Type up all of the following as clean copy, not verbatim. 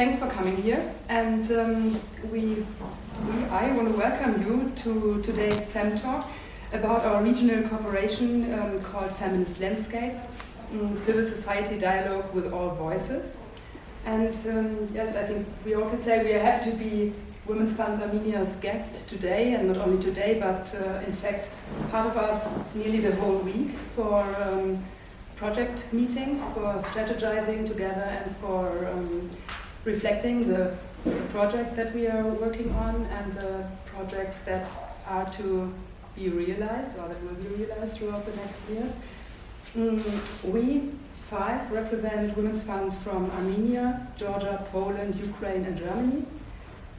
thanks for coming here, and I want to welcome you to today's FemTalk about our regional cooperation called Feminist Landscapes, civil society dialogue with all voices. And yes, I think we all can say we are happy to be Women's Fund's Armenia's guest today, and not only today, but in fact part of us nearly the whole week for project meetings, for strategizing together and for reflecting the project that we are working on and the projects that are to be realized or that will be realized throughout the next years. We five represent women's funds from Armenia, Georgia, Poland, Ukraine and Germany.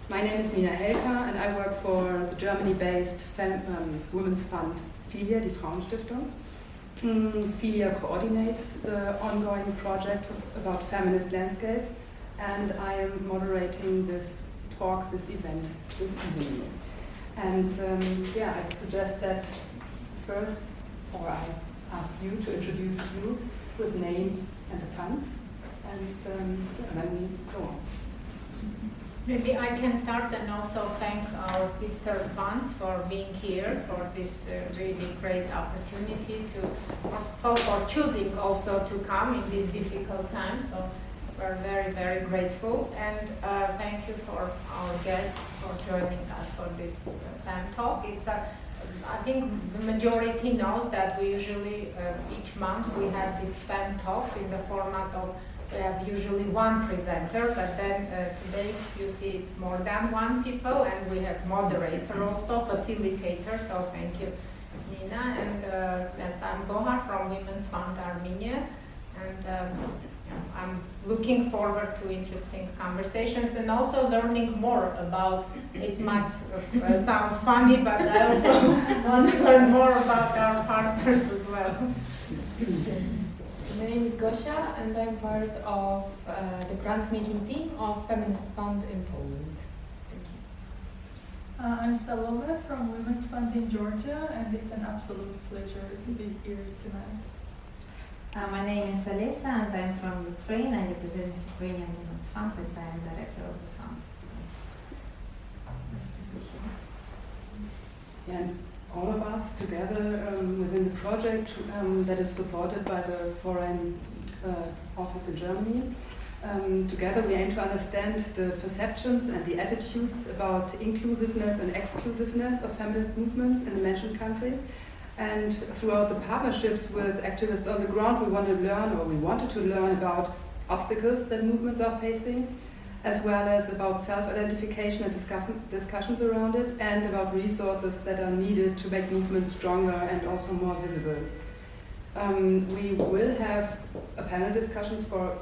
My name is Nina Helka and I work for the Germany-based women's fund filia, die Frauenstiftung. Filia coordinates the ongoing project about feminist landscapes, and I am moderating this talk, this event, this evening. And I suggest that first, or I ask you to introduce you with name and the funds, and then we go on. Maybe I can start and also thank our sister funds for being here, for this really great opportunity for choosing also to come in these difficult times. So we're very, very grateful, and thank you for our guests for joining us for this FemTalk. It's I think the majority knows that we usually each month we have these FemTalks in the format of we have usually one presenter, but then today you see it's more than one people, and we have moderator also, facilitator, so thank you, Nina. And yes, I'm Gohar from Women's Fund Armenia, and I'm looking forward to interesting conversations and also learning more about, it might sounds funny, but I also want to learn more about our partners as well. My name is Gosia, and I'm part of the grant-making team of Feminist Fund in Poland. Thank you. I'm Salome from Women's Fund in Georgia, and it's an absolute pleasure to be here tonight. My name is Alisa, and I'm from Ukraine. I represent Ukrainian Women's Fund, and I'm director of the fund. So, nice to be here. And all of us together within the project that is supported by the Foreign Office in Germany. Together we aim to understand the perceptions and the attitudes about inclusiveness and exclusiveness of feminist movements in the mentioned countries. And throughout the partnerships with activists on the ground, we wanted to learn about obstacles that movements are facing, as well as about self-identification and discussions around it, and about resources that are needed to make movements stronger and also more visible. We will have a panel discussion for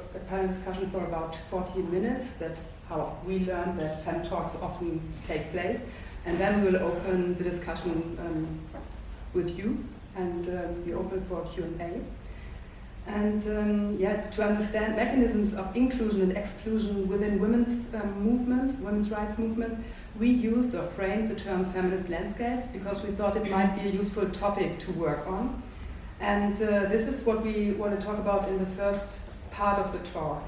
about 14 minutes. That's how we learn that FemTalks often take place, and then we will open the discussion with you, and be open for Q&A. And to understand mechanisms of inclusion and exclusion within women's movements, women's rights movements, we used or framed the term feminist landscapes because we thought it might be a useful topic to work on. And this is what we want to talk about in the first part of the talk.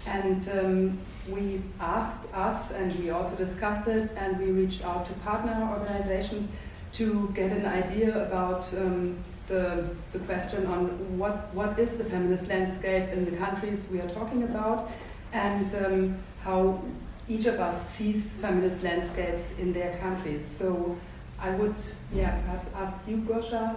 And we asked us, and we also discussed it, and we reached out to partner organizations to get an idea about the question on what is the feminist landscape in the countries we are talking about, and how each of us sees feminist landscapes in their countries. So I would perhaps ask you, Gosha,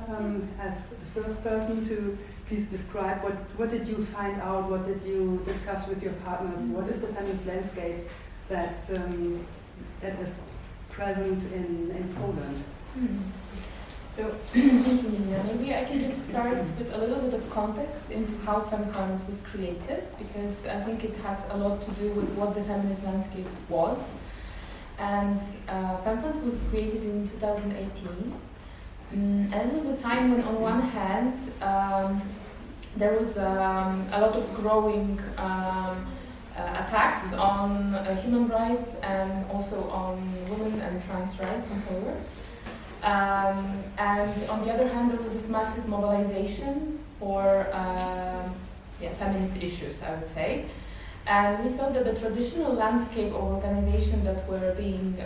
as the first person to please describe what did you find out, what did you discuss with your partners, what is the feminist landscape that is present in Poland? So, thank you, Nina. Maybe I can just start with a little bit of context into how FemFund was created, because I think it has a lot to do with what the feminist landscape was. And FemFund was created in 2018, and it was a time when, on one hand, there was a lot of growing attacks on human rights and also on women and trans rights in Poland. And on the other hand, there was this massive mobilization for feminist issues, I would say. And we saw that the traditional landscape of organizations that were being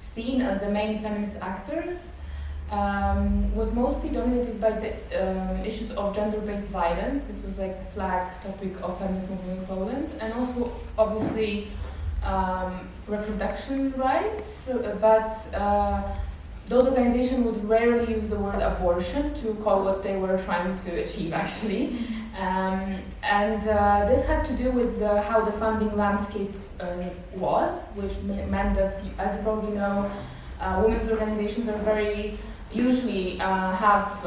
seen as the main feminist actors was mostly dominated by the issues of gender-based violence. This was like the flag topic of feminist movement in Poland, and also obviously reproduction rights, but those organizations would rarely use the word abortion to call what they were trying to achieve, actually. This had to do with how the funding landscape was, which meant that, as you probably know, women's organizations are usually have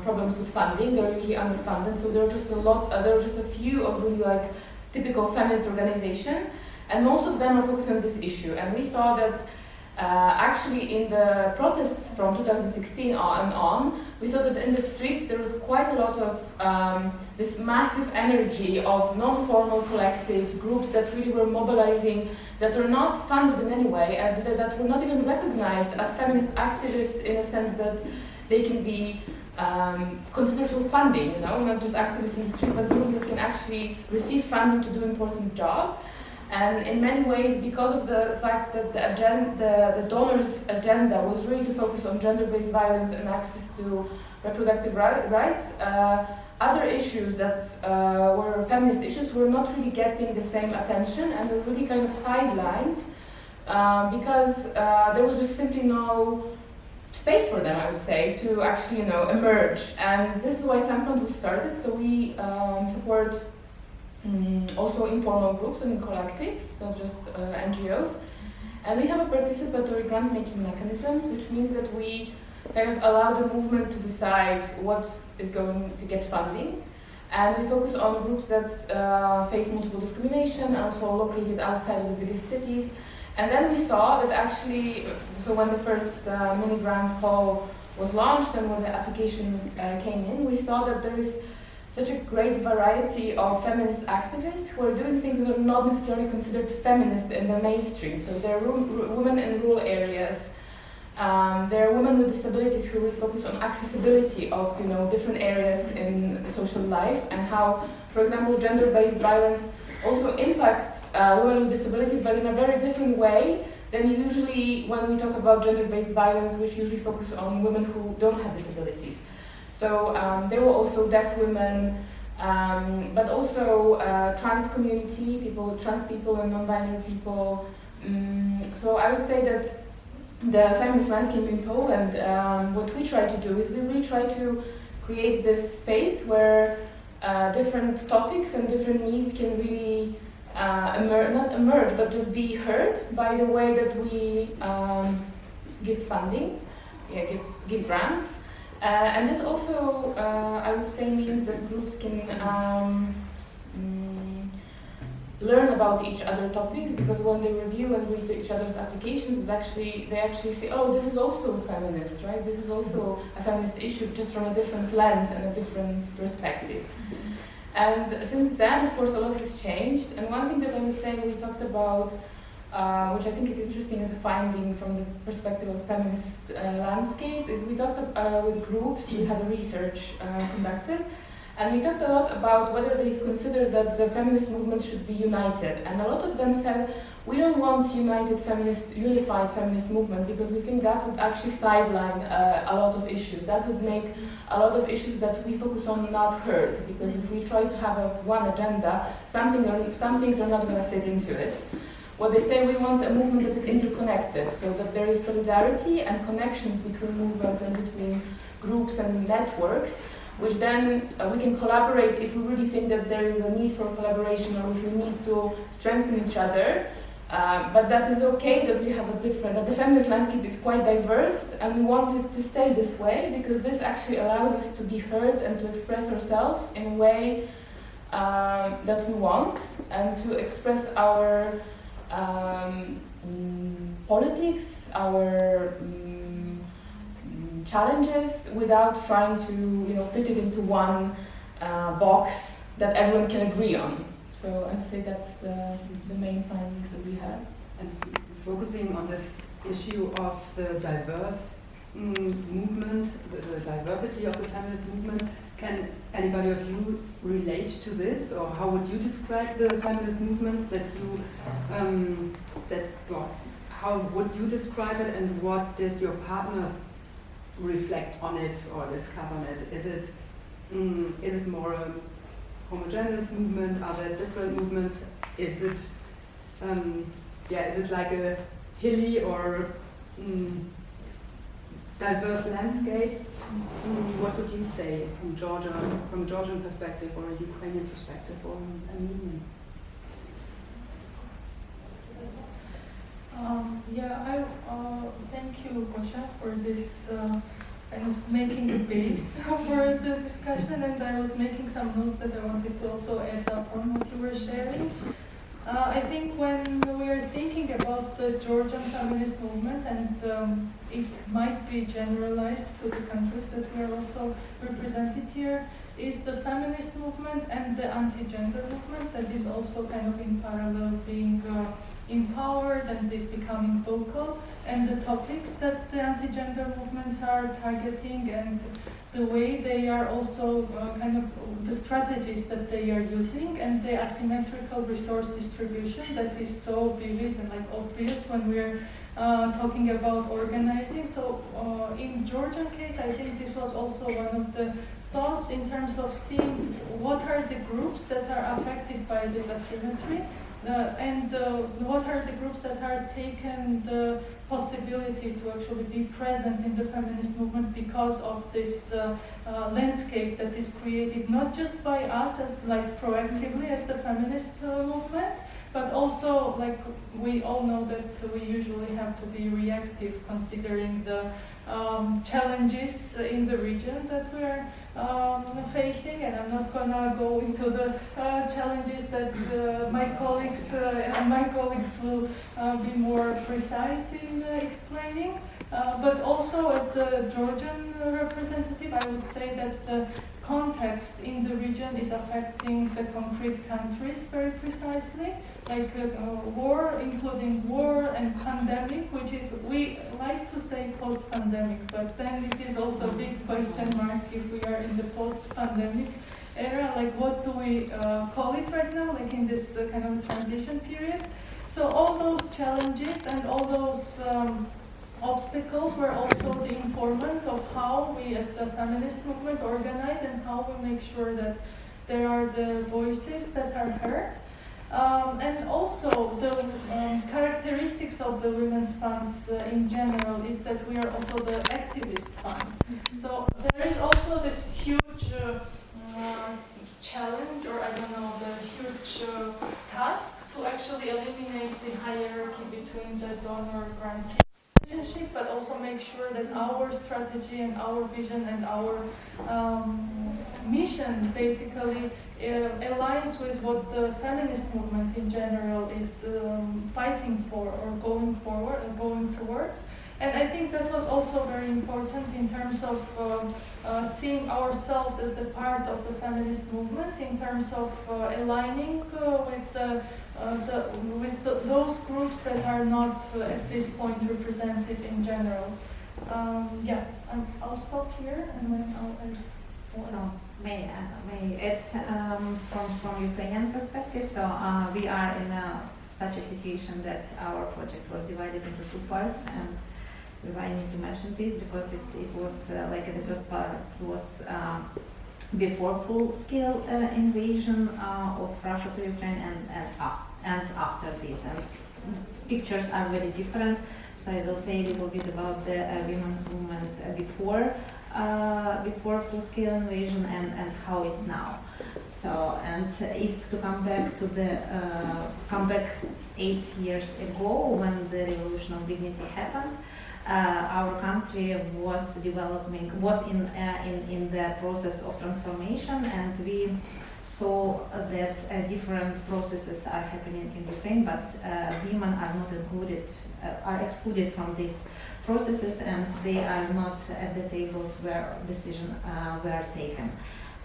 problems with funding. They're usually underfunded, so there are just a few of really like typical feminist organizations, and most of them are focused on this issue. And we saw that actually in the protests from 2016 on, we saw that in the streets there was quite a lot of this massive energy of non-formal collectives, groups that really were mobilizing, that were not funded in any way, and that were not even recognized as feminist activists in a sense that they can be considered for funding, not just activists in the street, but groups that can actually receive funding to do an important job. And in many ways, because of the fact that the donors' agenda was really to focus on gender-based violence and access to reproductive rights, other issues that were feminist issues were not really getting the same attention, and were really kind of sidelined because there was just simply no space for them, I would say, to actually emerge. And this is why FemFund was started. So we support also informal groups and collectives, not just NGOs. And we have a participatory grant-making mechanisms, which means that we kind of allow the movement to decide what is going to get funding. And we focus on groups that face multiple discrimination, and also located outside of the biggest cities. And then we saw that actually, so when the first mini grants call was launched and when the application came in, we saw that there is such a great variety of feminist activists who are doing things that are not necessarily considered feminist in the mainstream. So there are women in rural areas, there are women with disabilities who really focus on accessibility of different areas in social life, and how, for example, gender-based violence also impacts women with disabilities, but in a very different way than usually when we talk about gender-based violence, which usually focus on women who don't have disabilities. So there were also deaf women, but also trans community, trans people and non-binary people. So I would say that the feminist landscape in Poland, what we try to do is we really try to create this space where different topics and different needs can really not emerge, but just be heard by the way that we give funding, give grants. And this also, I would say, means that groups can learn about each other topics, because when they review and read each other's applications, they actually say, oh, this is also feminist, right? This is also a feminist issue, just from a different lens and a different perspective. And since then, of course, a lot has changed. And one thing that I would say we talked about, which I think is interesting as a finding from the perspective of feminist landscape, is we talked with groups, we had a research conducted, and we talked a lot about whether they consider that the feminist movement should be united. And a lot of them said, we don't want unified feminist movement, because we think that would actually sideline a lot of issues. That would make a lot of issues that we focus on not heard, because if we try to have one agenda, some things are not going to fit into it. What they say, we want a movement that is interconnected, so that there is solidarity and connections between movements and between groups and networks, which then we can collaborate if we really think that there is a need for collaboration, or if we need to strengthen each other. But that is okay that we have that the feminist landscape is quite diverse, and we want it to stay this way, because this actually allows us to be heard and to express ourselves in a way that we want, and to express our politics, our challenges, without trying to fit it into one box that everyone can agree on. So I'd say that's the main findings that we had. And focusing on this issue of the diverse movement, the diversity of the feminist movement, Can anybody of you relate to this, or how would you describe the feminist movements that you, how would you describe it, and what did your partners reflect on it or discuss on it? Is it more a homogeneous movement? Are there different movements? Is it like a hilly or diverse landscape? What would you say from Georgia, from a Georgian perspective or a Ukrainian perspective or a movement? Thank you, Gosha, for this kind of making a base for the discussion, and I was making some notes that I wanted to also add up on what you were sharing. I think when we are thinking about the Georgian feminist movement, and it might be generalized to the countries that we are also represented here, is the feminist movement and the anti-gender movement that is also kind of in parallel being empowered and is becoming vocal, and the topics that the anti-gender movements are targeting, and the way they are also kind of the strategies that they are using, and the asymmetrical resource distribution that is so vivid and like obvious when we're talking about organizing. So in Georgian case, I think this was also one of the thoughts in terms of seeing what are the groups that are affected by this asymmetry, and what are the groups that are taken the possibility to actually be present in the feminist movement because of this landscape that is created not just by us as like proactively as the feminist movement, but also like we all know that we usually have to be reactive considering the challenges in the region that we are facing, and I'm not gonna go into the challenges that my colleagues will be more precise in explaining. But also as the Georgian representative, I would say that the context in the region is affecting the concrete countries very precisely, like war, including war and pandemic, which is, we like to say post-pandemic, but then it is also a big question mark if we are in the post-pandemic era, like what do we call it right now, like in this kind of transition period. So all those challenges and all those obstacles were also the informant of how we as the feminist movement organize and how we make sure that there are the voices that are heard. And also the characteristics of the women's funds in general is that we are also the activist fund. So there is also this huge challenge, or I don't know, the huge task to actually eliminate the hierarchy between the donor-grantee relationship, but also make sure that our strategy and our vision and our mission basically aligns with what the feminist movement in general is fighting for or going forward or going towards. And I think that was also very important in terms of seeing ourselves as the part of the feminist movement, in terms of aligning with those groups that are not at this point represented in general. I'll stop here and then I'll add. So may add from Ukrainian perspective. So we are in such a situation that our project was divided into two parts, and I need to mention this because it was like the first part was before full-scale invasion of Russia to Ukraine, and after this, and pictures are very different. So I will say a little bit about the women's movement before full-scale invasion and how it's now. So, and if to come back 8 years ago when the Revolution of Dignity happened, our country was in the process of transformation, and we saw that different processes are happening in Ukraine, but women are not included, are excluded from these processes, and they are not at the tables where decisions were taken.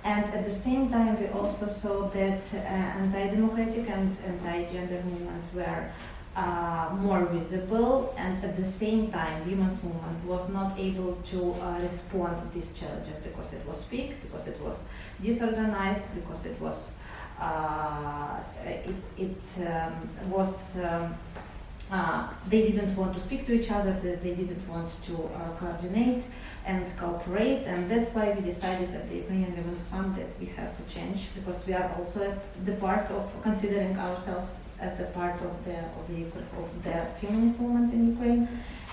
And at the same time, we also saw that anti-democratic and anti-gender movements were more visible, and at the same time women's movement was not able to respond to these challenges because it was weak, because it was disorganized, because it was they didn't want to speak to each other, they didn't want to coordinate and cooperate, and that's why we decided at the Ukrainian Women's Fund that we have to change, because we are also the part of considering ourselves as the part of the feminist movement in Ukraine,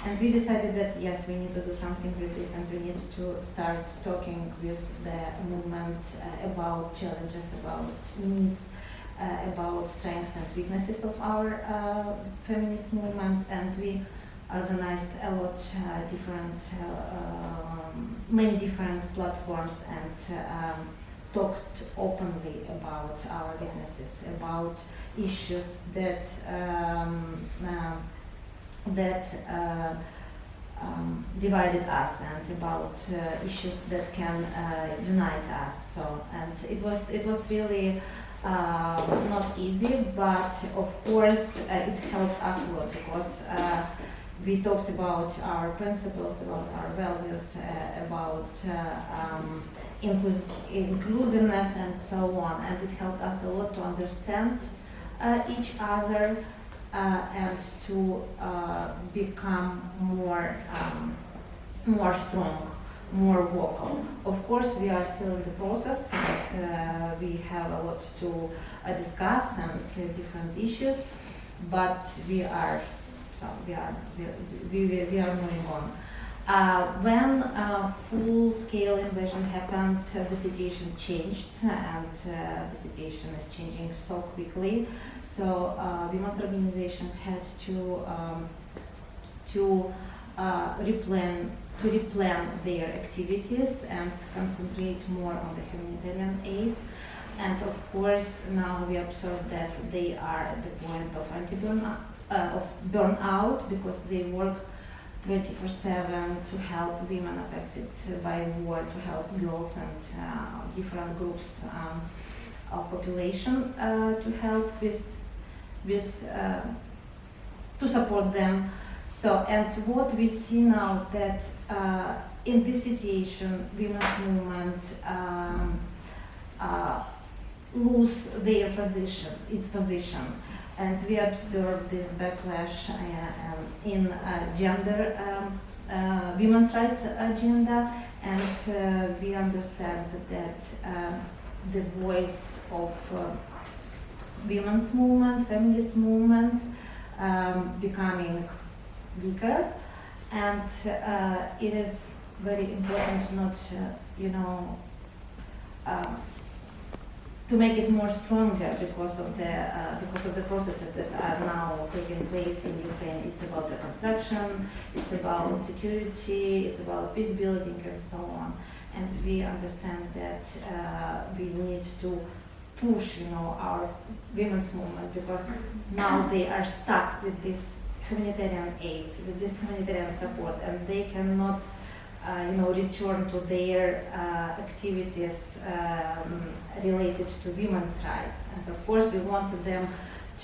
and we decided that yes, we need to do something with this, and we need to start talking with the movement about challenges, about needs, about strengths and weaknesses of our feminist movement, and we organized a lot many different platforms and talked openly about our weaknesses, about issues that divided us, and about issues that can unite us. So, and it was really not easy, but of course it helped us a lot, because we talked about our principles, about our values, about inclusiveness and so on, and it helped us a lot to understand each other and to become more strong, more vocal. Of course, we are still in the process, and we have a lot to discuss and different issues, but we are moving on. When full-scale invasion happened, the situation changed, and the situation is changing so quickly. So women's organizations had to replan their activities and concentrate more on the humanitarian aid. And of course, now we observe that they are at the point of burnout, because they work 24/7 to help women affected by war, to help girls and different groups of population, to help to support them. So, and what we see now that in this situation, women's movement lose their its position. And we observe this backlash in gender, women's rights agenda, and we understand that the voice of women's movement, feminist movement, becoming weaker, and it is very important not, to make it more stronger because of the processes that are now taking place in Ukraine. It's about reconstruction, it's about security, it's about peace building, and so on. And we understand that we need to push, our women's movement, because now they are stuck with this humanitarian aid, with this humanitarian support, and they cannot return to their activities related to women's rights. And of course, we want them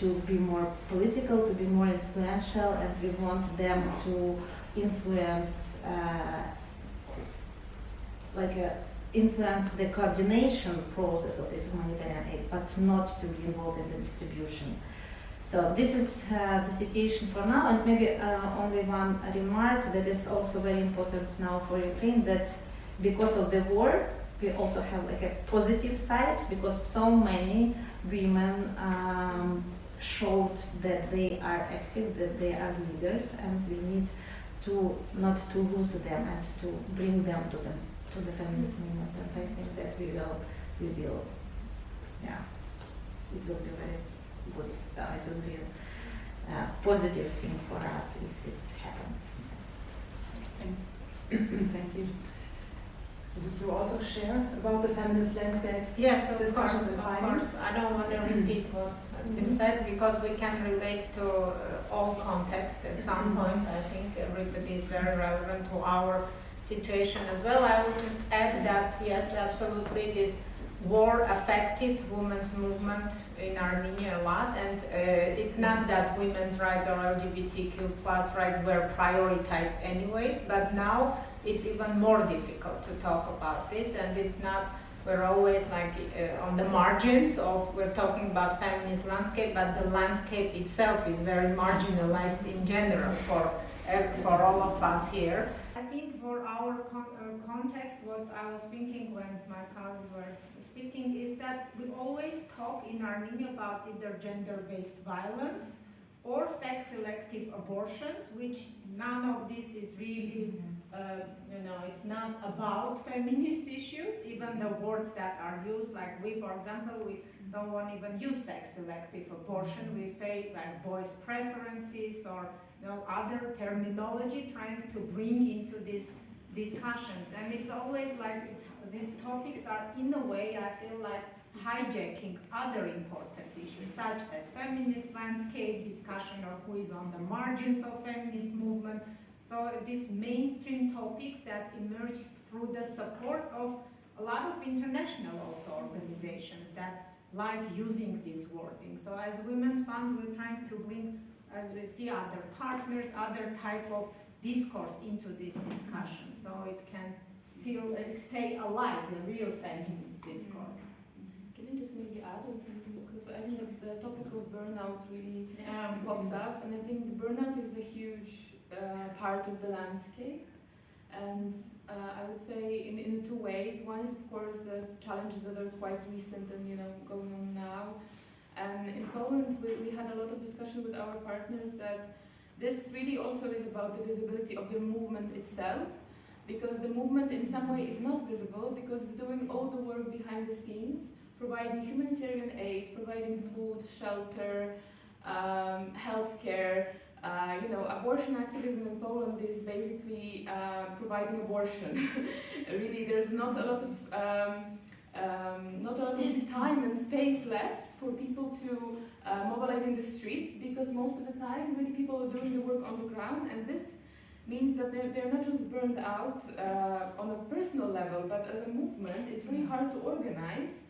to be more political, to be more influential, and we want them to influence, influence the coordination process of this humanitarian aid, but not to be involved in the distribution. So this is the situation for now, and maybe only one remark that is also very important now for Ukraine, that because of the war, we also have a positive side, because so many women showed that they are active, that they are leaders, and we need to not to lose them and to bring them to the feminist movement. And I think that we will, it will be very good. So it will be a positive thing for us if it happens. Thank you. Did you also share about the feminist landscapes? Yes, of discussions course, and of findings? course. I don't want to repeat what has been said, because we can relate to all context at some point. I think everybody is very relevant to our situation as well. I would just add that, yes, absolutely, this war affected women's movement in Armenia a lot, and it's not that women's rights or LGBTQ plus rights were prioritized anyways, but now it's even more difficult to talk about this, and it's not, we're always like on the margins of, we're talking about feminist landscape, but the landscape itself is very marginalized in general for all of us here. I think for our context, what I was thinking when my colleagues were speaking is that we always talk in Armenia about either gender-based violence or sex-selective abortions, which none of this is really, it's not about feminist issues, even the words that are used, like we, for example, we don't want to even use sex-selective abortion, we say like boys' preferences or other terminology trying to bring into these discussions. And it's always like, these topics are in a way, I feel like, hijacking other important issues, such as feminist landscape, discussion of who is on the margins of feminist movement. So these mainstream topics that emerged through the support of a lot of international also organizations that like using this wording. So as Women's Fund, we're trying to bring, as we see, other partners, other type of discourse into this discussion, so it can still stay alive, the real feminist discourse. Can I just maybe add on something? Because I think that the topic of burnout really popped up, and I think burnout is a huge part of the landscape. And I would say in two ways. One is, of course, the challenges that are quite recent and going on now. And in Poland, we had a lot of discussion with our partners that this really also is about the visibility of the movement itself, because the movement in some way is not visible because it's doing all the work behind the scenes, providing humanitarian aid, providing food, shelter, healthcare. Abortion activism in Poland is basically providing abortion. Really, there's not a lot of time and space left for people to mobilize in the streets, because most of the time, really, people are doing the work on the ground, and this means that they're not just burned out on a personal level, but as a movement, it's really hard to organize,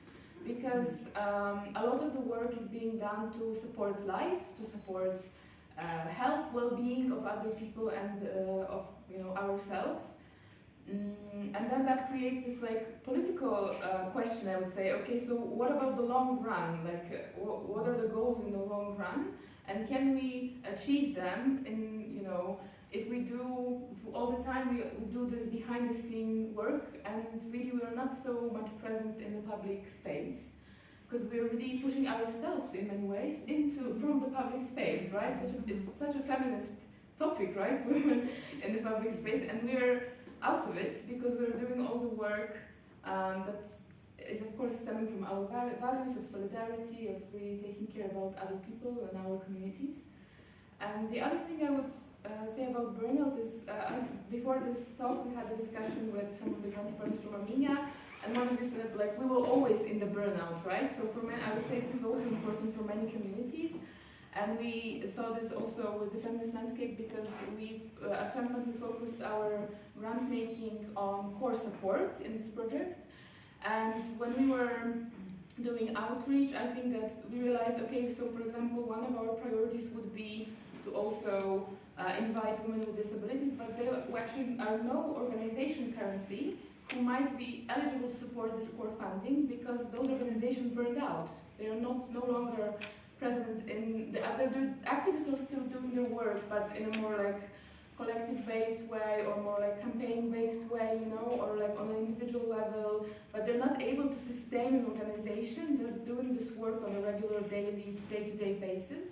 because a lot of the work is being done to support life, to support health, well-being of other people and of ourselves. And then that creates this political question, I would say. Okay, so what about the long run? What are the goals in the long run? And can we achieve them if we do all the time we do this behind the scene work, and really we are not so much present in the public space, because we're really pushing ourselves in many ways from the public space, right? It's such a feminist topic, right? Women in the public space, and we're out of it because we're doing all the work that is, of course, stemming from our values of solidarity, of really taking care about other people and our communities. And the other thing I would say about burnout is, before this talk, we had a discussion with some of the counterparts from Armenia, and one of you said, we were always in the burnout, right? So for men, I would say this is also important for many communities. And we saw this also with the Feminist Landscape, because at FemFund we focused our grant making on core support in this project. And when we were doing outreach, I think that we realized, okay, so for example, one of our priorities would be to also invite women with disabilities, but there actually are no organization currently who might be eligible to support this core funding, because those organizations burned out. They are no longer present in the other activists are still doing their work, but in a more collective-based way, or more campaign-based way, or on an individual level, but they're not able to sustain an organization that's doing this work on a regular, daily, day-to-day basis.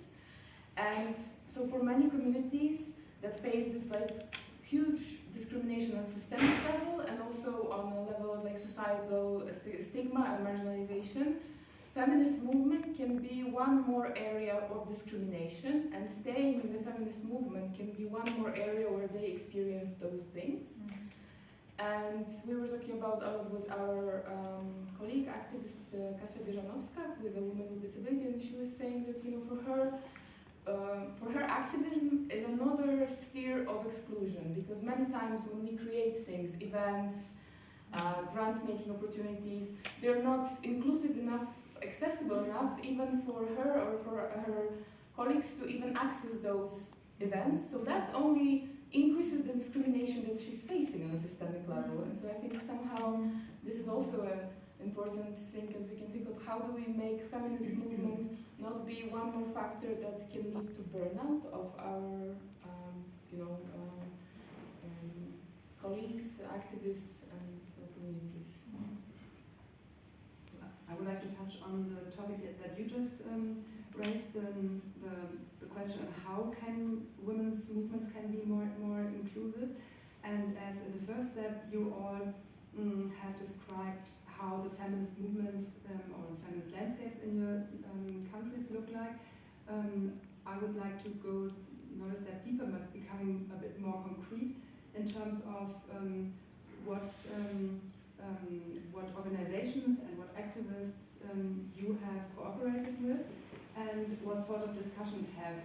And so for many communities that face this huge discrimination on a systemic level, and also on a level of societal stigma and marginalization, feminist movement can be one more area of discrimination, and staying in the feminist movement can be one more area where they experience those things. And we were talking about with our colleague, activist Kasia Bieżanowska, who is a woman with disability, and she was saying that for her activism is another sphere of exclusion, because many times when we create things, events, grant-making opportunities. They're not inclusive enough, accessible enough, even for her or for her colleagues to even access those events. So that only increases the discrimination that she's facing on a systemic level. And so I think somehow this is also an important thing, and we can think of how do we make feminist movement not be one more factor that can lead to burnout of our, colleagues, activists, and communities. I would like to touch on the topic that you just raised, the question of how can women's movements can be more inclusive. And as in the first step, you all have described how the feminist movements or the feminist landscapes in your countries look like. I would like to go not a step deeper, but becoming a bit more concrete in terms of what organizations and what activists you have cooperated with, and what sort of discussions have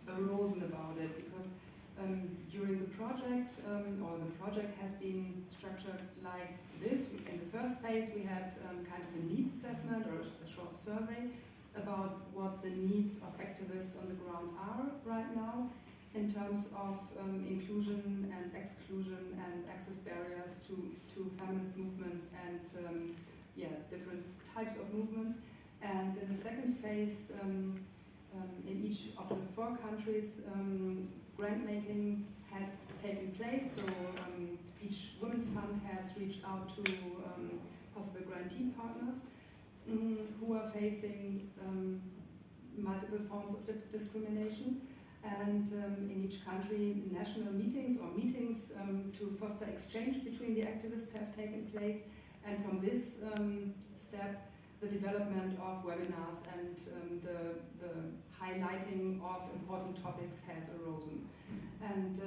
arisen about it. Because during the project, or the project has been structured like this. In the first phase, we had kind of a needs assessment or a short survey about what the needs of activists on the ground are right now in terms of inclusion and exclusion and access barriers to feminist movements and different types of movements. And in the second phase, in each of the 4 countries, grant making has taken place. So each women's fund has reached out to possible grantee partners who are facing multiple forms of discrimination. And in each country, national meetings or meetings to foster exchange between the activists have taken place. And from this step, the development of webinars and the highlighting of important topics has arisen. And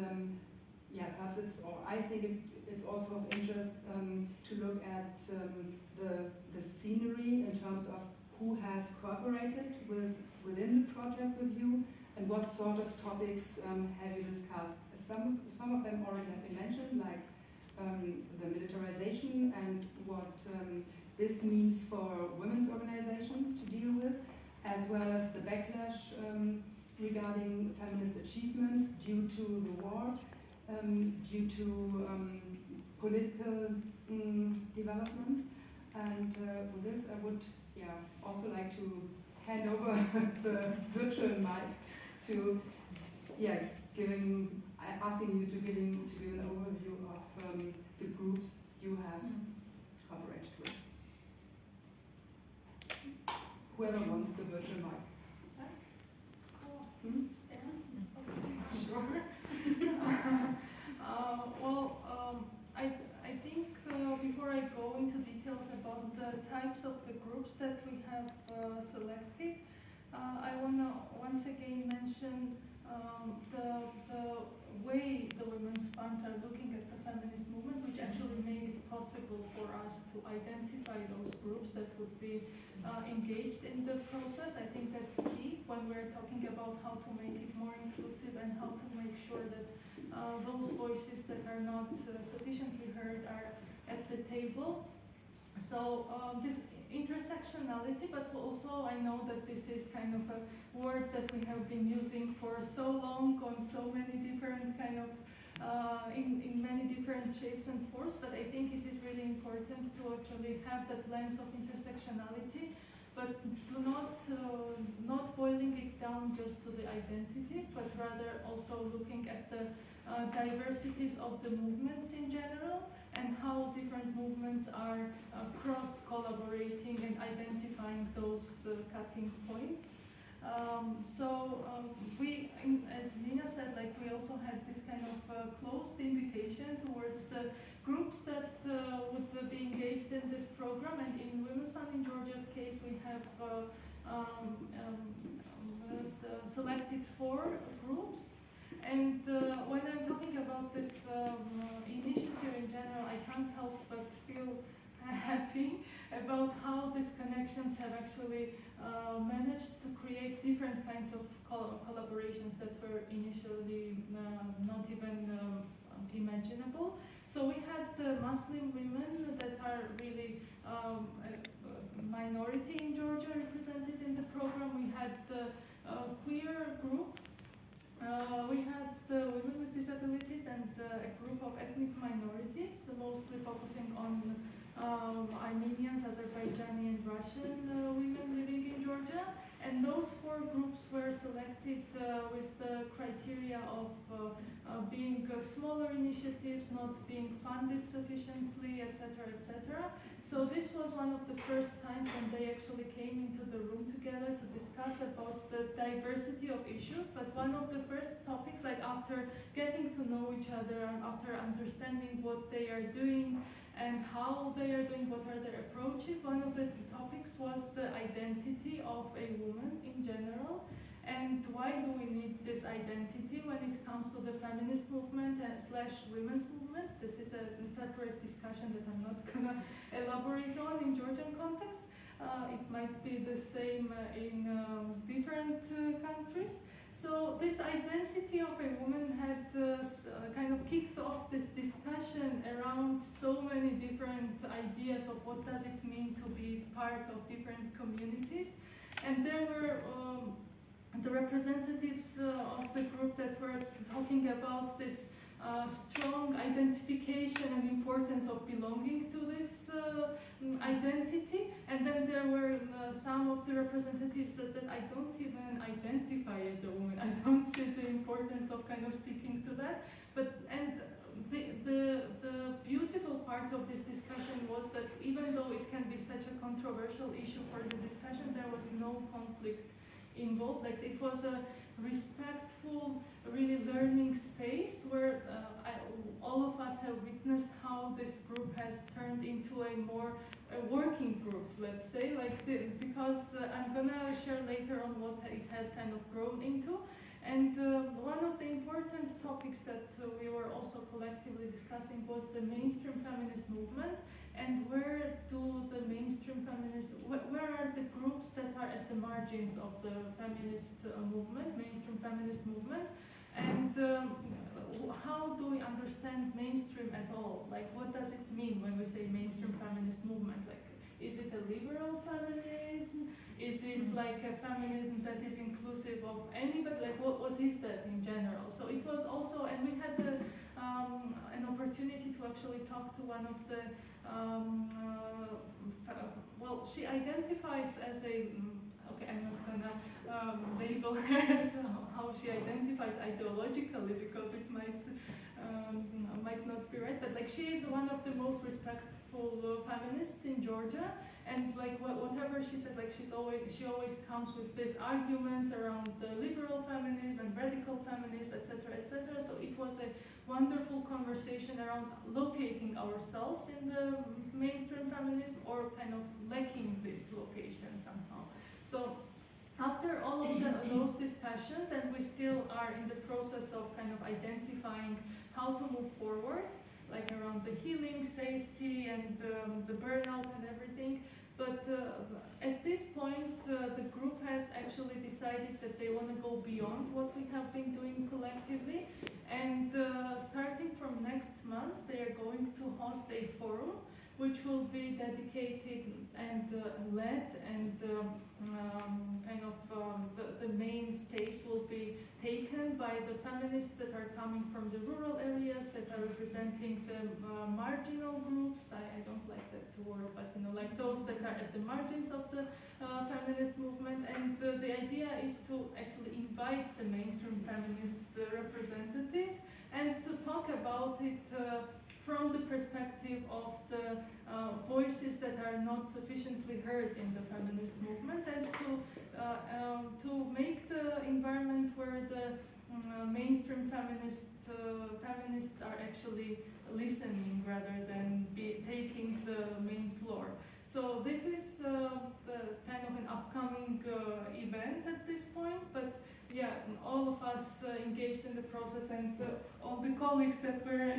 perhaps I think it's also of interest to look at the scenery in terms of who has cooperated within the project with you, and what sort of topics have you discussed? Some of them already have been mentioned, like the militarization and what this means for women's organizations to deal with, as well as the backlash regarding feminist achievements due to the war, due to political developments. And with this, I would also like to hand over the virtual mic to asking you to give an overview of the groups you have cooperated with. Whoever wants the virtual mic. Cool. Yeah. Sure. I think before I go into details about the types of the groups that we have selected, I want to once again mention the way the women's funds are looking at the feminist movement, which actually made it possible for us to identify those groups that would be engaged in the process. I think that's key when we're talking about how to make it more inclusive and how to make sure that those voices that are not sufficiently heard are at the table. So this intersectionality, but also I know that this is kind of a word that we have been using for so long on so many different kind of in many different shapes and forms, but I think it is really important to actually have that lens of intersectionality, but to not boiling it down just to the identities, but rather also looking at the diversities of the movements in general, and how different movements are cross-collaborating and identifying those cutting points. We, as Nina said, we also had this kind of closed invitation towards the groups that would be engaged in this program. And in Women's Fund in Georgia's case, we have selected 4 groups. And when I'm talking about this initiative in general, I can't help but feel happy about how these connections have actually managed to create different kinds of collaborations that were initially not even imaginable. So we had the Muslim women that are really a minority in Georgia represented in the program. We had the queer group. We had the women with disabilities and a group of ethnic minorities, so mostly focusing on Armenians, Azerbaijani and Russian women living in Georgia. And those 4 groups were selected with the criteria of being smaller initiatives, not being funded sufficiently, etc., etc. So this was one of the first times when they actually came into the room together to discuss about the diversity of issues. But one of the first topics, like after getting to know each other and after understanding what they are doing and how they are doing, what are their approaches, one of the topics was the identity of a woman in general, and why do we need this identity when it comes to the feminist movement slash women's movement. This is a separate discussion that I'm not gonna elaborate on in Georgian context. It might be the same in different countries. So this identity of a woman had kind of kicked off this discussion around so many different ideas of what does it mean to be part of different communities. And there were the representatives of the group that were talking about this strong identification and importance of belonging to this identity. And then there were some of the representatives that I don't even identify as a woman. I don't see the importance of kind of sticking to that. And the beautiful part of this discussion was that even though it can be such a controversial issue for the discussion, there was no conflict involved. Like, it was a respectful, really learning space where all of us have witnessed how this group has turned into a more working group, let's say, because I'm gonna share later on what it has kind of grown into. And one of the important topics that we were also collectively discussing was the mainstream feminist movement, and where do the mainstream feminists, where are the groups that are at the margins of the feminist movement, mainstream feminist movement, and how do we understand mainstream at all? Like, what does it mean when we say mainstream feminist movement? Like, is it a liberal feminism? Is it like a feminism that is inclusive of anybody? Like, what is that in general? So it was also, and we had an opportunity to actually talk to one of the, well, she identifies as a, okay, I'm not gonna label her as how she identifies ideologically, because it might not be right, but like, she is one of the most respectful feminists in Georgia, and like whatever she said, like she always comes with these arguments around the liberal feminism and radical feminist, etc., etc. So it was a wonderful conversation around locating ourselves in the mainstream feminism, or kind of lacking this location somehow. So after all of those discussions, and we still are in the process of kind of identifying how to move forward, like around the healing, safety, and the burnout and everything. But at this point, the group has actually decided that they want to go beyond what we have been doing collectively. And starting from next month, they are going to host a forum which will be dedicated and led, and kind of the main space will be taken by the feminists that are coming from the rural areas, that are representing the marginal groups. I don't like that word, but you know, like those that are at the margins of the feminist movement. And the idea is to actually invite the mainstream feminist representatives and to talk about it from the perspective of the voices that are not sufficiently heard in the feminist movement, and to make the environment where the mainstream feminists are actually listening rather than taking the main floor. So this is the kind of an upcoming event at this point, but yeah, all of us engaged in the process, and all the colleagues that were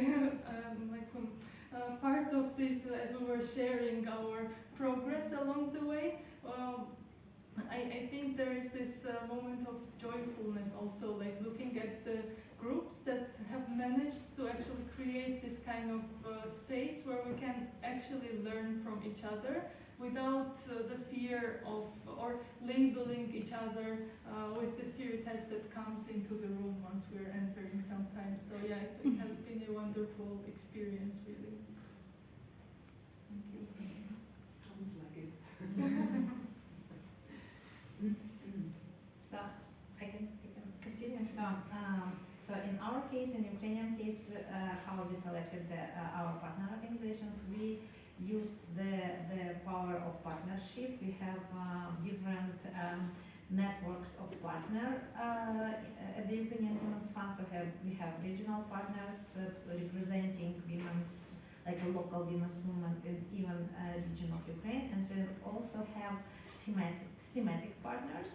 part of this as we were sharing our progress along the way. I think there is this moment of joyfulness also, like looking at the groups that have managed to actually create this kind of space where we can actually learn from each other without the fear of or labeling each other with the stereotypes that comes into the room once we're entering sometimes. So yeah, it has been a wonderful experience, really. Thank you. Sounds like it. So I can continue. So in our case, in Ukrainian case, how we selected our partner organizations, we used the power of partnership. We have different networks of partners at the Ukrainian Women's Fund. So we have regional partners representing women's, like a local women's movement in even region of Ukraine, and we also have thematic partners.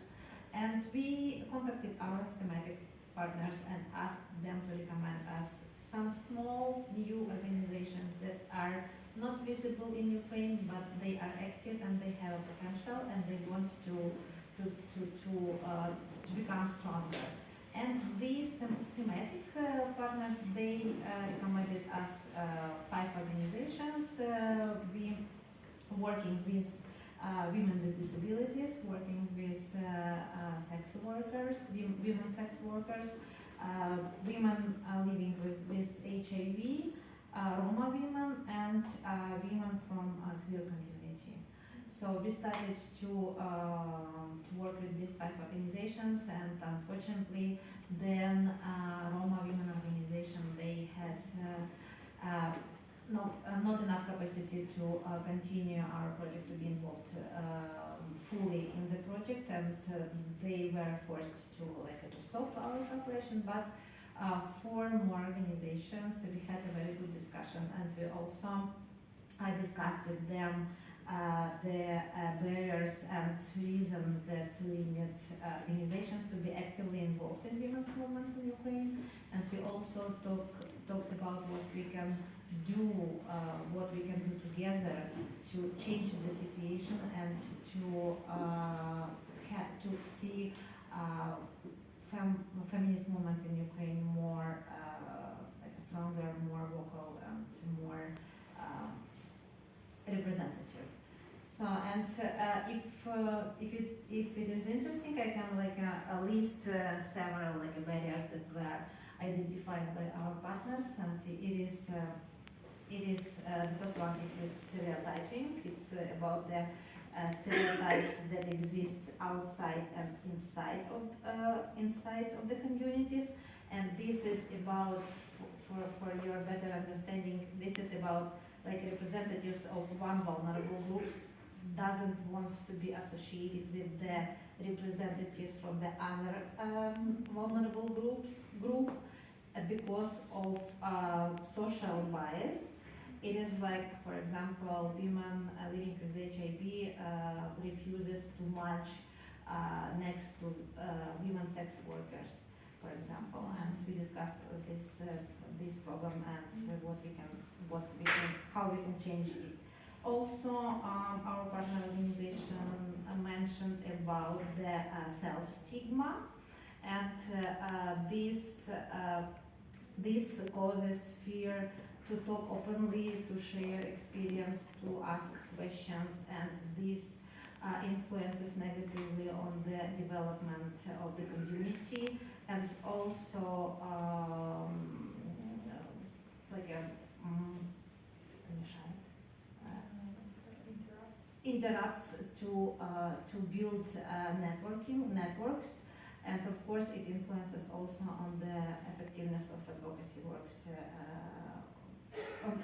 And we contacted our thematic partners and asked them to recommend us some small new organizations that are not visible in Ukraine, but they are active and they have potential and they want to become stronger. And these thematic partners, they recommended us 5 organizations. We working with women with disabilities, working with sex workers, women sex workers, women living with HIV, Roma women, and women from queer community. So we started to work with these 5 organizations, and unfortunately, then Roma women organization, they had not enough capacity to continue our project, to be involved fully in the project, and they were forced to stop our cooperation. But 4 more organizations, we had a very good discussion, and we also discussed with them the barriers and reasons that limit organizations to be actively involved in women's movement in Ukraine. And we also talked about what we can do together to change the situation and to see feminist movement in Ukraine more stronger, more vocal, and more representative. So, and if it is interesting, I can list several barriers that were identified by our partners, and it is the first one. It is stereotyping. It's about the stereotypes that exist outside and inside of the communities, and this is about, for your better understanding, this is about representatives of one vulnerable groups doesn't want to be associated with the representatives from the other vulnerable group because of social bias. It is like, for example, women living with HIV refuses to march next to women sex workers, for example, and we discussed this problem and how we can change it. Also, our partner organization mentioned about the self-stigma, and this causes fear to talk openly, to share experience, to ask questions, and this influences negatively on the development of the community, and also interrupts to build networks, and of course it influences also on the effectiveness of advocacy works, on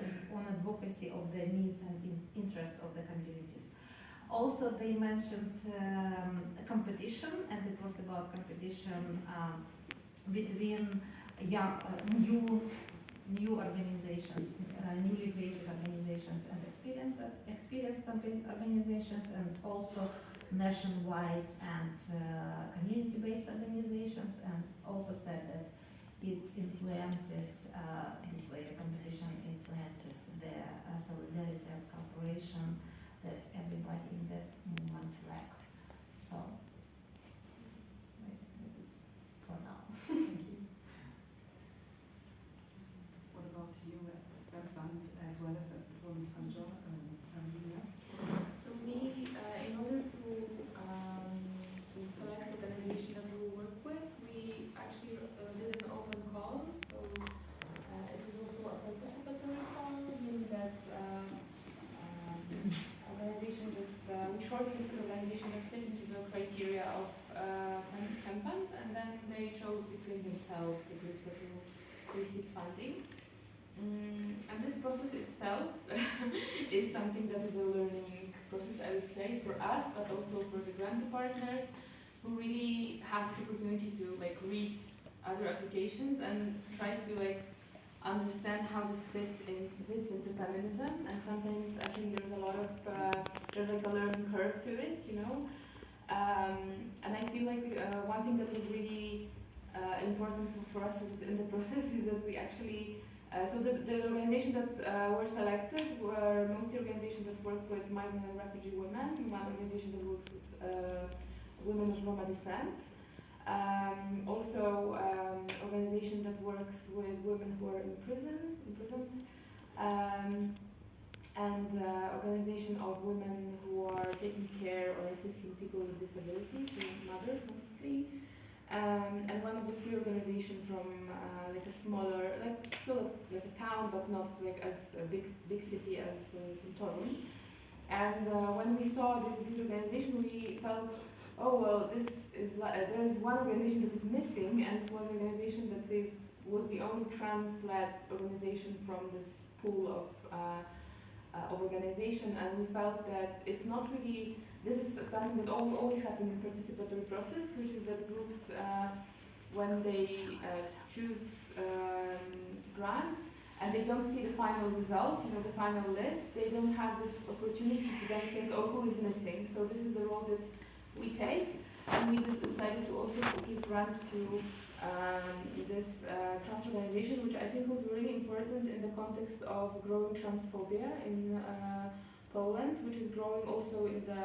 advocacy of the needs and interests of the communities. Also, they mentioned competition, and it was about competition between new organizations, newly created organizations, and experienced organizations, and also nationwide and community-based organizations, and also said that it influences, this later competition influences the solidarity and cooperation that everybody in the movement lack. So, basically that's for now. Thank you. What about you, the groups that will receive funding. And this process itself is something that is a learning process, I would say, for us, but also for the grantee partners who really have this opportunity to read other applications and try to understand how this fits into feminism. And sometimes I think there's a lot of there's a learning curve to it, and I feel one thing that was really important for us in the process is that we actually so the organizations that were selected were mostly organizations that work with migrant and refugee women, one organization that works with women of Roma descent, also organization that works with women who are in prison, and organization of women who are taking care or assisting people with disabilities, so mothers mostly. And one of the few organizations from a smaller, still like a town, but not as a big city as in Torun. And when we saw this organization, we felt, oh well, this is there is one organization that is missing, and it was an organization that was the only trans-led organization from this pool of organization, and we felt that it's not really. This is something that always happens in participatory process, which is that groups, when they choose grants and they don't see the final result, the final list, they don't have this opportunity to then think, oh, who is missing? So this is the role that we take, and we decided to also give grants to this trans organization, which I think was really important in the context of growing transphobia in Poland, which is growing also in the,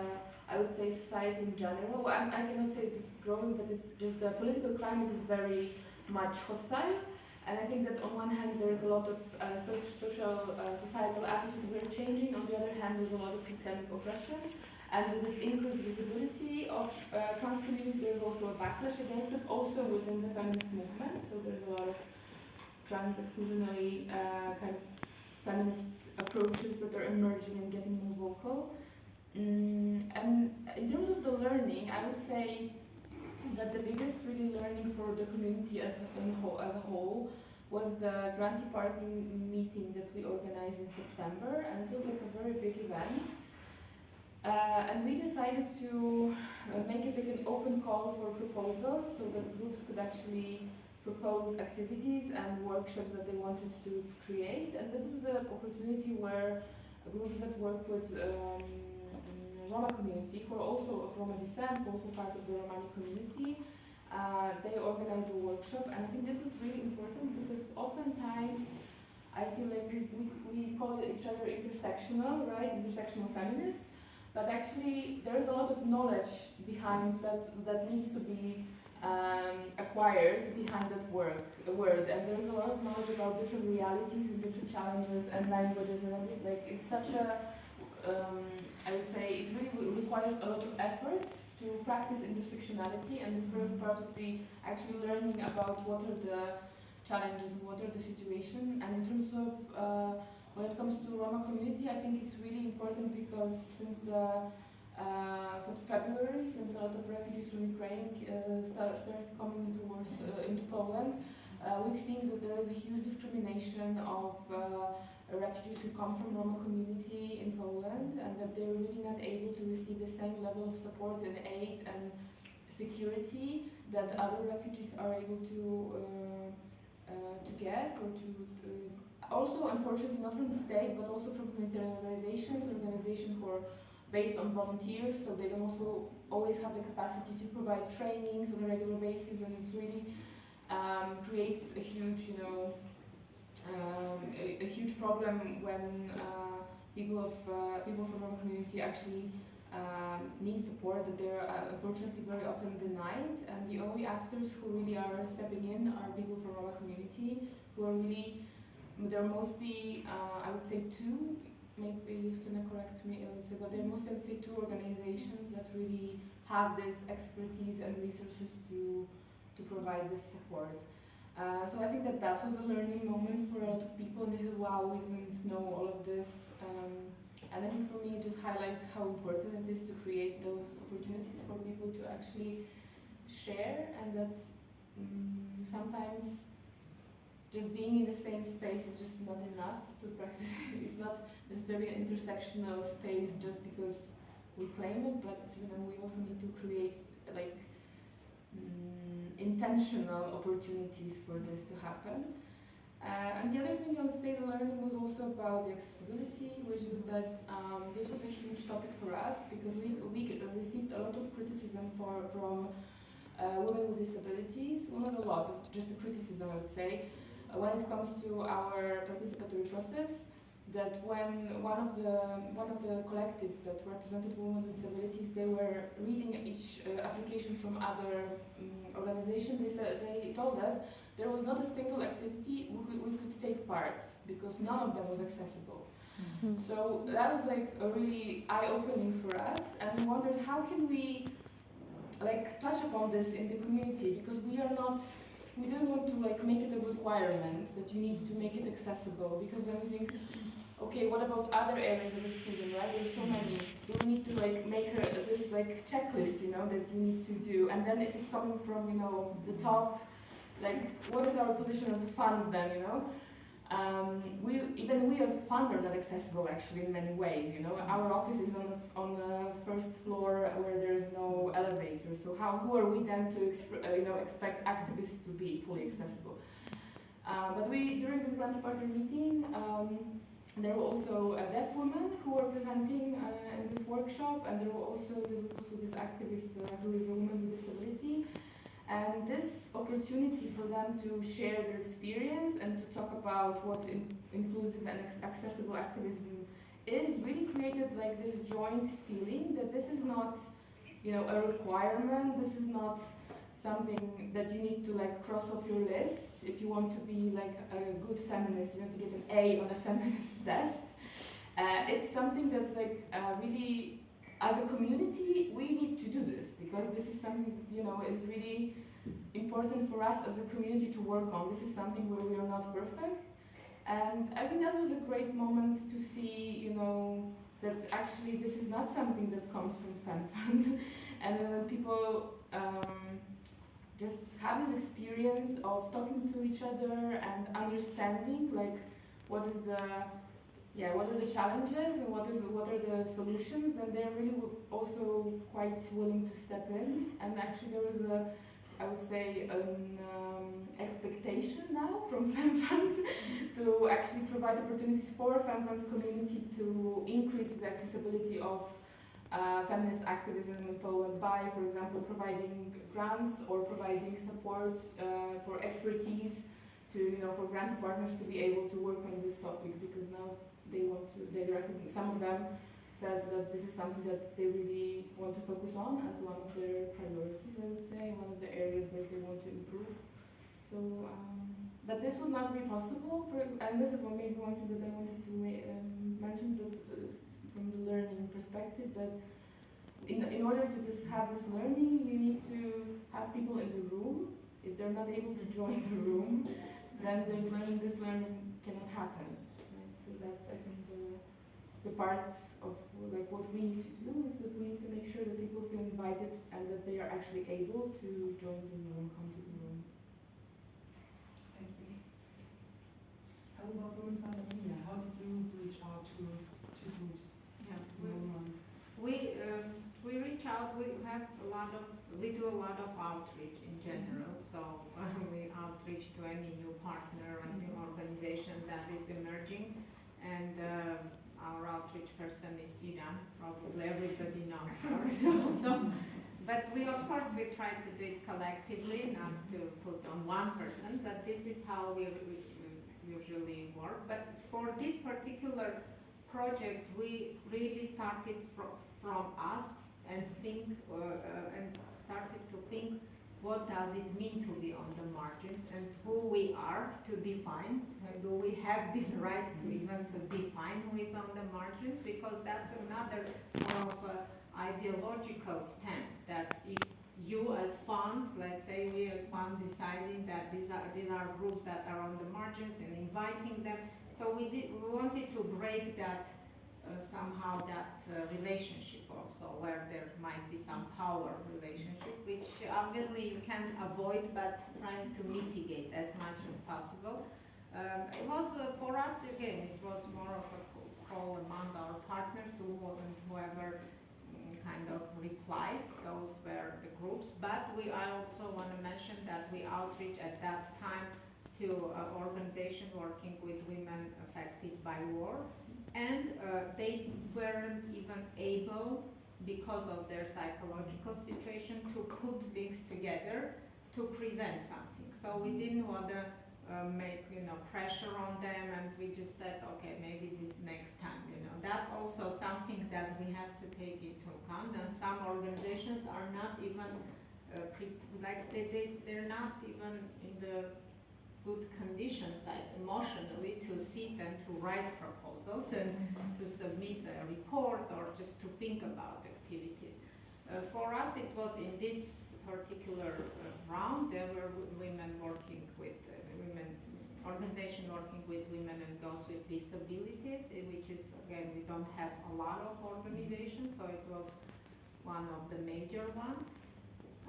I would say, society in general. Well, I cannot say it's growing, but it's just the political climate is very much hostile. And I think that on one hand there is a lot of societal attitudes that are changing. On the other hand, there's a lot of systemic oppression. And with this increased visibility of trans community, there's also a backlash against it, also within the feminist movement. So there's a lot of trans exclusionary kind of feminist approaches that are emerging and getting more vocal. And in terms of the learning, I would say that the biggest really learning for the community as a whole was the grantee partner meeting that we organized in September, and it was a very big event. And we decided to make it an open call for proposals so that groups could actually propose activities and workshops that they wanted to create. And this is the opportunity where groups that work with Roma community, who are also of Roma descent, also part of the Romani community, they organize a workshop. And I think that was really important because oftentimes I feel like we call each other intersectional, right? Intersectional feminists. But actually there's a lot of knowledge behind that needs to be acquired behind that word, and there's a lot of knowledge about different realities and different challenges and languages and everything. It's such a, I would say, it really requires a lot of effort to practice intersectionality, and the first part would be actually learning about what are the challenges and what are the situations. And in terms of when it comes to Roma community, I think it's really important because since February, since a lot of refugees from Ukraine started coming into Poland, we've seen that there is a huge discrimination of refugees who come from Roma community in Poland, and that they're really not able to receive the same level of support and aid and security that other refugees are able to get, or to also, unfortunately, not from the state, but also from humanitarian organizations who are based on volunteers, so they don't also always have the capacity to provide trainings on a regular basis, and it's really creates a huge, a huge problem when people from our community actually need support that they're unfortunately very often denied, and the only actors who really are stepping in are people from our community who are really, they're mostly, I would say two, maybe Justina correct me, but they're mostly, I would say, two organizations that really have this expertise and resources to provide this support. So I think that was a learning moment for a lot of people, and they said, wow, we didn't know all of this. And I think for me it just highlights how important it is to create those opportunities for people to actually share, and that sometimes just being in the same space is just not enough to practice. It's not necessarily an intersectional space just because we claim it, but we also need to create like intentional opportunities for this to happen. And the other thing I would say, the learning was also about the accessibility, which was that this was a huge topic for us because we received a lot of criticism from women with disabilities. Well, not a lot, but just a criticism, I would say, when it comes to our participatory process. That when one of the collectives that represented women with disabilities, they were reading each application from other organizations. They told us there was not a single activity we could take part because none of them was accessible. Mm-hmm. So that was like a really eye-opening for us, and we wondered how can we like touch upon this in the community, because we didn't want to like make it a requirement that you need to make it accessible, because then we think, okay, what about other areas of exclusion, right? There's so many. Do we need to like make this like checklist, that you need to do? And then if it's coming from, the top, like what is our position as a fund then, we as a fund are not accessible actually in many ways, Our office is on the first floor where there's no elevator, so who are we then to expect activists to be fully accessible? But during this grant partner meeting, there were also deaf women who were presenting in this workshop, and there was also this activist who is a woman with disability. And this opportunity for them to share their experience and to talk about what inclusive and accessible activism is really created like this joint feeling that this is not, a requirement. This is not something that you need to like cross off your list if you want to be like a good feminist. You want to get an A on a feminist test. It's something that's like really. As a community, we need to do this because this is something is really important for us as a community to work on. This is something where we are not perfect, and I think that was a great moment to see, that actually this is not something that comes from FemFund, and then people just have this experience of talking to each other and understanding like what are the challenges and what are the solutions, then they're really also quite willing to step in. And actually there was I would say, an expectation now from FemFund to actually provide opportunities for FemFund's community to increase the accessibility of feminist activism in Poland by, for example, providing grants or providing support for expertise for grant partners to be able to work on this topic, because now some of them said that this is something that they really want to focus on as one of their priorities, I would say, one of the areas that they want to improve. So, but this would not be possible, and this is what maybe one thing that I wanted to mention from the learning perspective, that in order to have this learning, you need to have people in the room. If they're not able to join the room, then this learning cannot happen. Right? So that's, I think, the parts of like what we need to do is that we need to make sure that people feel invited and that they are actually able to join the room, come to the room. Thank you. How about Rosa? How did you reach out to groups? We reach out. We do a lot of outreach in general. So we outreach to any new partner and new organization that is emerging, and our outreach person is Sina. Probably everybody knows her. So, but we try to do it collectively, not to put on one person. But this is how we usually work. But for this particular project, we really started from us and started to think, what does it mean to be on the margins, and who we are to define. Do we have this right to even to define who is on the margins? Because that's another more of an ideological stance, that if you as funds, let's say we as fund deciding that these are groups that are on the margins and inviting them. So we wanted to break that somehow that relationship also, where there might be some power relationship, which obviously you can avoid, but trying to mitigate as much as possible. again, it was more of a call among our partners whoever kind of replied. Those were the groups. But I also want to mention that we outreach at that time to organizations working with women affected by war, and they weren't even able, because of their psychological situation, to put things together to present something. So we didn't want to make pressure on them, and we just said, okay, maybe this next time. That's also something that we have to take into account. And some organizations are not even they're not even in the good conditions emotionally to sit and to write proposals and to submit a report or just to think about activities. For us, it was in this particular round, there were women working with organization working with women and girls with disabilities, which is, again, we don't have a lot of organizations, so it was one of the major ones.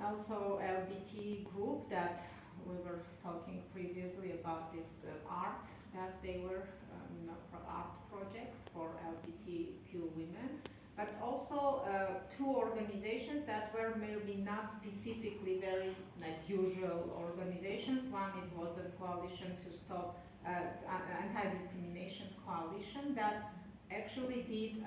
Also, LBT group that we were talking previously about this art that they were art project for LGBTQ women, but also two organizations that were maybe not specifically very usual organizations. One, it was a coalition to stop anti-discrimination coalition that actually did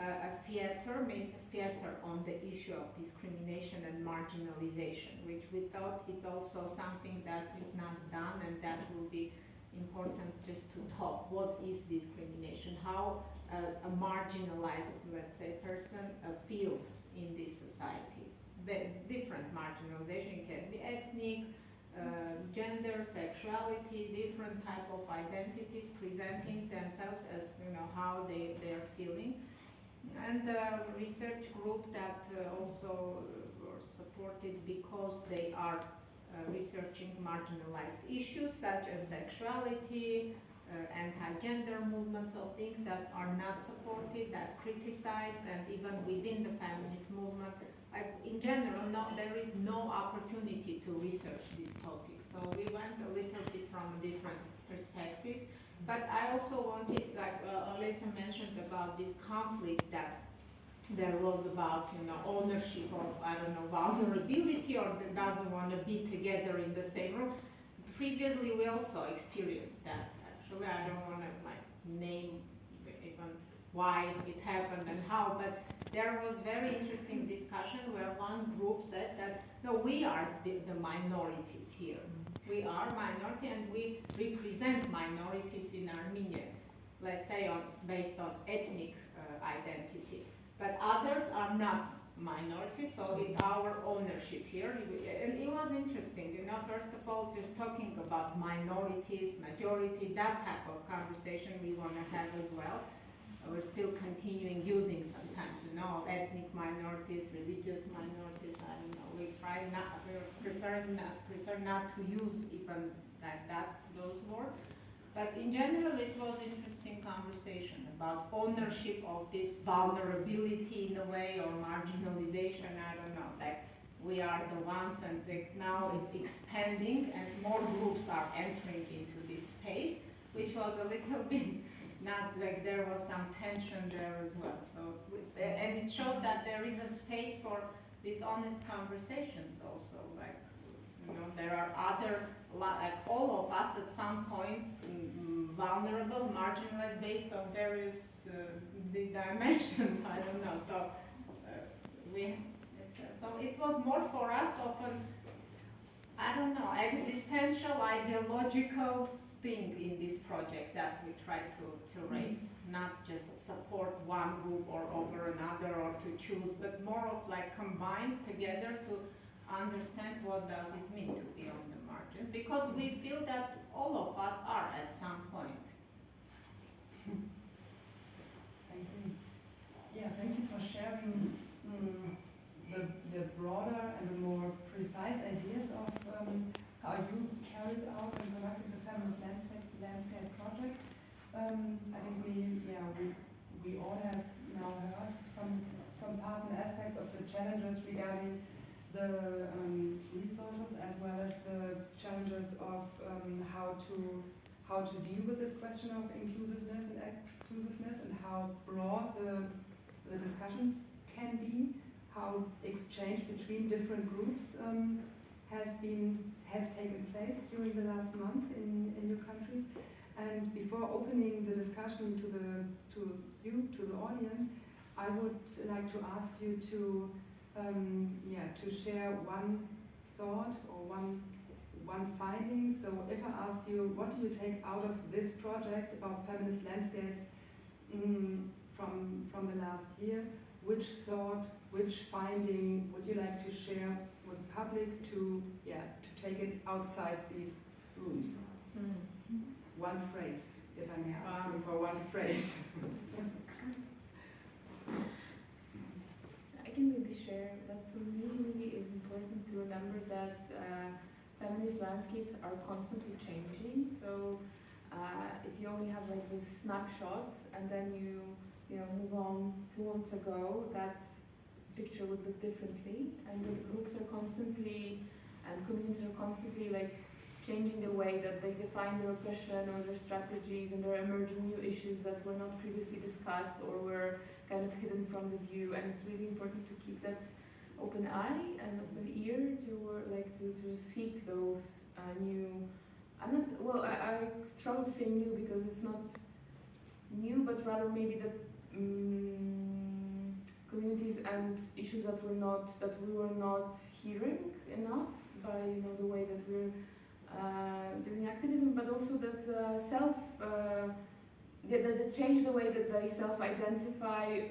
made a theater on the issue of discrimination and marginalization, which we thought it's also something that is not done, and that will be important just to talk. What is discrimination? How a marginalized, let's say, person feels in this society. The different marginalization can be ethnic, gender, sexuality, different type of identities presenting themselves as how they are feeling. And the research group that also were supported because they are researching marginalized issues such as sexuality, anti-gender movements, of things that are not supported, that are criticized, and even within the feminist movement, in general, there is no opportunity to research these topics. So we went a little bit from different perspectives. But I also wanted, like Alisa mentioned about this conflict that there was about ownership of, vulnerability, or that doesn't want to be together in the same room. Previously, we also experienced that. Actually, I don't want to name even why it happened and how, but there was very interesting discussion where one group said that, no, we are the minorities here. We are minority and we represent minorities in Armenia, let's say based on ethnic identity. But others are not minorities, so it's our ownership here. And it was interesting, first of all, just talking about minorities, majority, that type of conversation we want to have as well. We're still continuing using sometimes, ethnic minorities, religious minorities. We prefer not to use even those words. But in general, it was interesting conversation about ownership of this vulnerability in a way, or marginalization. I don't know. Like we are the ones, and now it's expanding, and more groups are entering into this space, which was a little bit. Not like there was some tension there as well. So, and it showed that there is a space for these honest conversations also. Like, there are all of us at some point vulnerable, marginalized based on various dimensions. I don't know. So, so it was more for us often, existential, ideological thing in this project that we try to raise, not just support one group or over another or to choose, but more of combined together to understand what does it mean to be on the margins, because we feel that all of us are at some point. Thank you. Yeah, thank you for sharing the broader and the more precise ideas of how you carried out and conducted the Feminist Landscape project. I think we all have now heard some parts and aspects of the challenges regarding the resources, as well as the challenges of how how to deal with this question of inclusiveness and exclusiveness, and how broad the discussions can be, how exchange between different groups has taken place during the last month in your countries. And before opening the discussion to the audience, I would like to ask you to share one thought or one finding. So if I ask you, what do you take out of this project about feminist landscapes from the last year? Which thought, which finding would you like to share with the public to take it outside these rooms? One phrase, if I may ask you for one phrase. I can maybe share that for me really is important to remember that feminist landscapes are constantly changing. So if you only have like this snapshot and then you move on 2 months ago, that picture would look differently, and the groups are constantly and communities are constantly like changing the way that they define their oppression or their strategies, and there are emerging new issues that were not previously discussed or were kind of hidden from the view. And it's really important to keep that open eye and open ear to seek those new. I struggle to say new because it's not new, but rather maybe the communities and issues that we were not hearing enough by the way that we're doing activism, but also that that change the way that they self-identify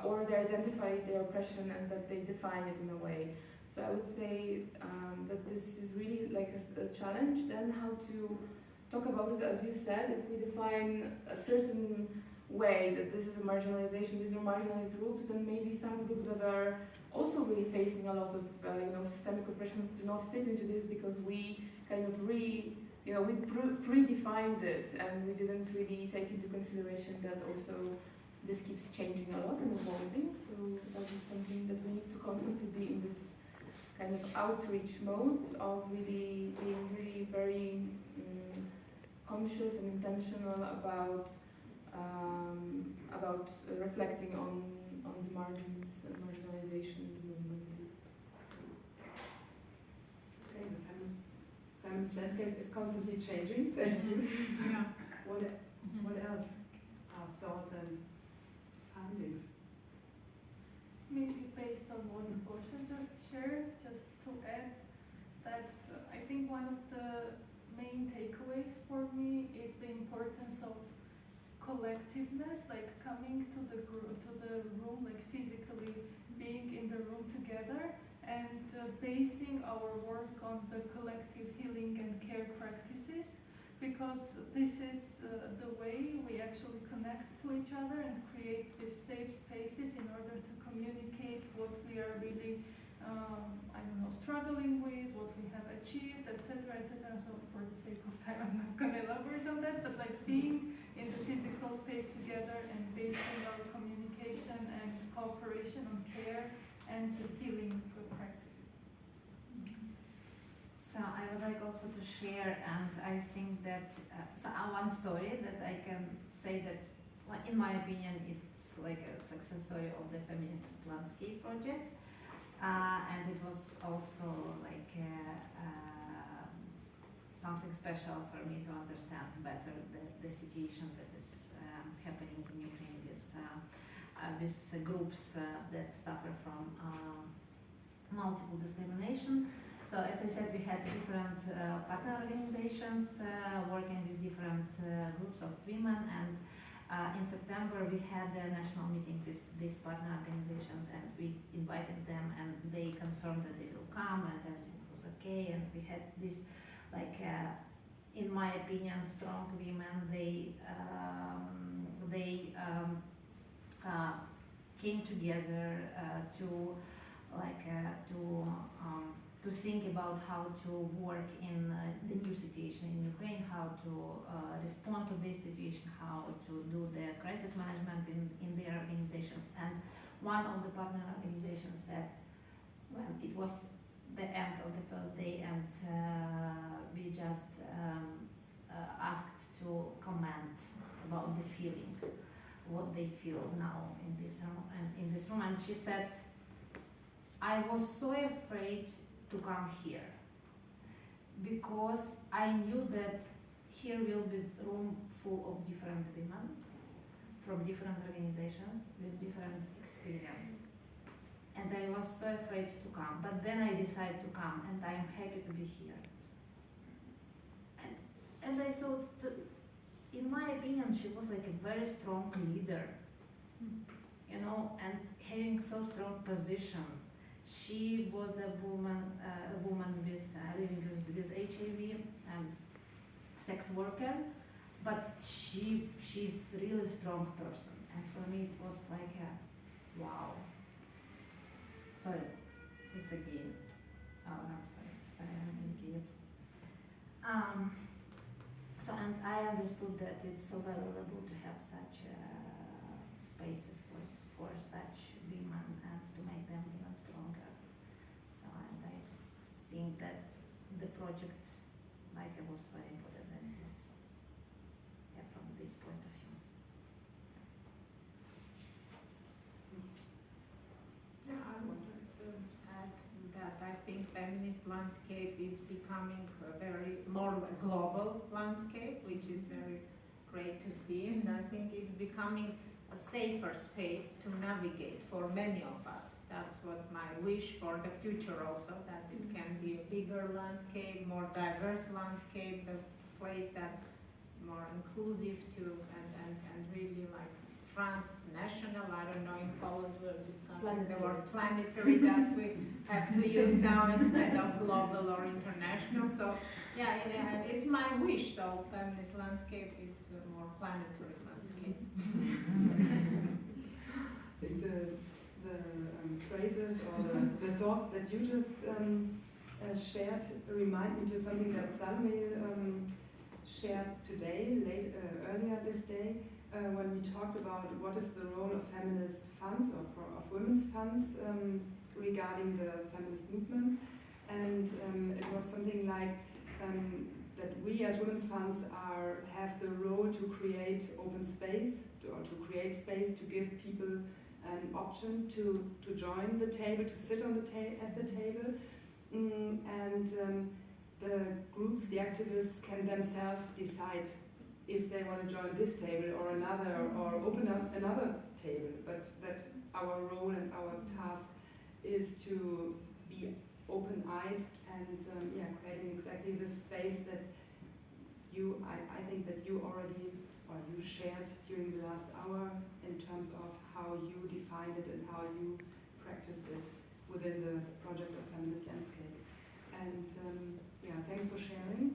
or they identify their oppression and that they define it in a way. So I would say that this is really like a challenge. Then how to talk about it, as you said, if we define a certain way that this is a marginalization, these are marginalized groups, then maybe some groups that are also really facing a lot of systemic oppressions do not fit into this because we kind of predefined it and we didn't really take into consideration that also this keeps changing a lot and evolving. So that is something that we need to constantly be in this kind of outreach mode of really being really very conscious and intentional about reflecting on the margins and marginalization movement. Okay, the feminist landscape is constantly changing. Thank you. Yeah. What else are thoughts and findings? Maybe based on what Gosha just shared, just to add that I think one of the main takeaways for me is the importance of collectiveness, like coming to the room, like physically being in the room together, and basing our work on the collective healing and care practices, because this is the way we actually connect to each other and create these safe spaces in order to communicate what we are really struggling with, what we have achieved, etc., etc. So for the sake of time, I'm not going to elaborate on that, but like being in the physical space together and basing our communication and cooperation on care and the healing practices. So I would like also to share, and I think that one story that I can say that, in my opinion, it's like a success story of the Feminist Landscape project. And it was also like something special for me to understand better the situation that is happening in Ukraine with groups that suffer from multiple discrimination. So as I said, we had different partner organizations working with different groups of women, and in September we had a national meeting with these partner organizations, and we invited them and they confirmed that they will come and everything was okay, and we had this in my opinion strong women. They came together to think about how to work in the new situation in Ukraine, how to respond to this situation, how to do the crisis management in their organizations. And one of the partner organizations said, well, it was the end of the first day, and we just asked to comment about the feeling, what they feel now in this room. And she said, I was so afraid to come here because I knew that here will be a room full of different women from different organizations with different experience. And I was so afraid to come, but then I decided to come, and I am happy to be here. And I thought, in my opinion, she was like a very strong leader, you know, and having so strong position. She was a woman with living with HIV and sex worker, but she's really strong person. And for me, it was like a wow. So it's a game. Oh, I'm sorry, I'm in Kiev. So, and I understood that it's so valuable to have such spaces for such women and to make them even stronger. So, and I think that the project, like, it was very important in this, from this point of view. Yeah, I wanted to add that I think feminist landscape is becoming a very more global landscape, which is very great to see, and I think it's becoming a safer space to navigate for many of us. That's what my wish for the future also, that it can be a bigger landscape, more diverse landscape, the place that more inclusive to and really like transnational. I don't know, in Poland we're discussing the word planetary that we have to use now instead of global or international. So yeah, it's my wish. So feminist landscape is a more planetary landscape. I think the phrases or the thoughts that you just shared remind me to something that Salome shared today, earlier this day, when we talked about what is the role of feminist funds or of women's funds regarding the feminist movements. And it was something like that we as women's funds have the role to create open space or to create space to give people an option to join the table, to sit on at the table. The groups, the activists can themselves decide if they want to join this table or another, or open up another table. But that our role and our task is to be open-eyed and creating exactly this space that I think that you already, or you shared during the last hour in terms of how you defined it and how you practiced it within the project of Feminist Landscapes. And thanks for sharing.